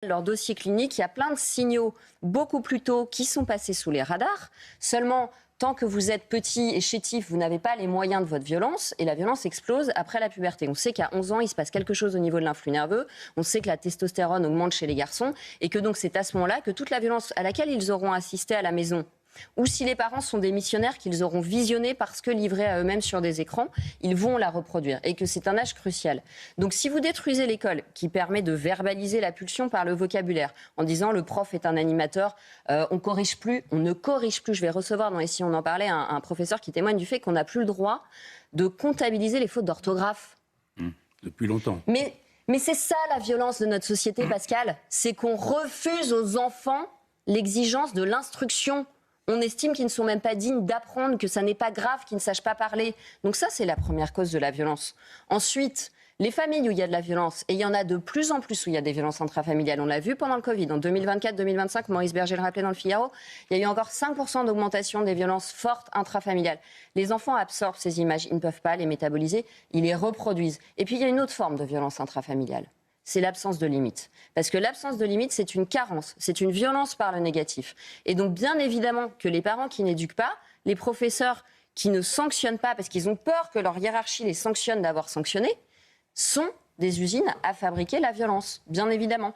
leur dossier clinique, il y a plein de signaux beaucoup plus tôt qui sont passés sous les radars. Seulement, tant que vous êtes petit et chétif, vous n'avez pas les moyens de votre violence et la violence explose après la puberté. On sait qu'à 11 ans, il se passe quelque chose au niveau de l'influx nerveux. On sait que la testostérone augmente chez les garçons et que donc c'est à ce moment-là que toute la violence à laquelle ils auront assisté à la maison, ou si les parents sont des missionnaires qu'ils auront visionnés parce que livrés à eux-mêmes sur des écrans, ils vont la reproduire et que c'est un âge crucial. Donc si vous détruisez l'école qui permet de verbaliser la pulsion par le vocabulaire en disant le prof est un animateur, on ne corrige plus. Je vais recevoir dans Ici on en parlait un professeur qui témoigne du fait qu'on n'a plus le droit de comptabiliser les fautes d'orthographe. Depuis longtemps. Mais c'est ça la violence de notre société, Pascal, c'est qu'on refuse aux enfants l'exigence de l'instruction. On estime qu'ils ne sont même pas dignes d'apprendre, que ça n'est pas grave, qu'ils ne sachent pas parler. Donc ça, c'est la première cause de la violence. Ensuite, les familles où il y a de la violence, et il y en a de plus en plus où il y a des violences intrafamiliales. On l'a vu pendant le Covid. En 2024-2025, Maurice Berger le rappelait dans le Figaro, il y a eu encore 5% d'augmentation des violences fortes intrafamiliales. Les enfants absorbent ces images, ils ne peuvent pas les métaboliser, ils les reproduisent. Et puis il y a une autre forme de violence intrafamiliale. C'est l'absence de limite. Parce que l'absence de limite, c'est une carence, c'est une violence par le négatif. Et donc, bien évidemment, que les parents qui n'éduquent pas, les professeurs qui ne sanctionnent pas, parce qu'ils ont peur que leur hiérarchie les sanctionne d'avoir sanctionné, sont des usines à fabriquer la violence, bien évidemment.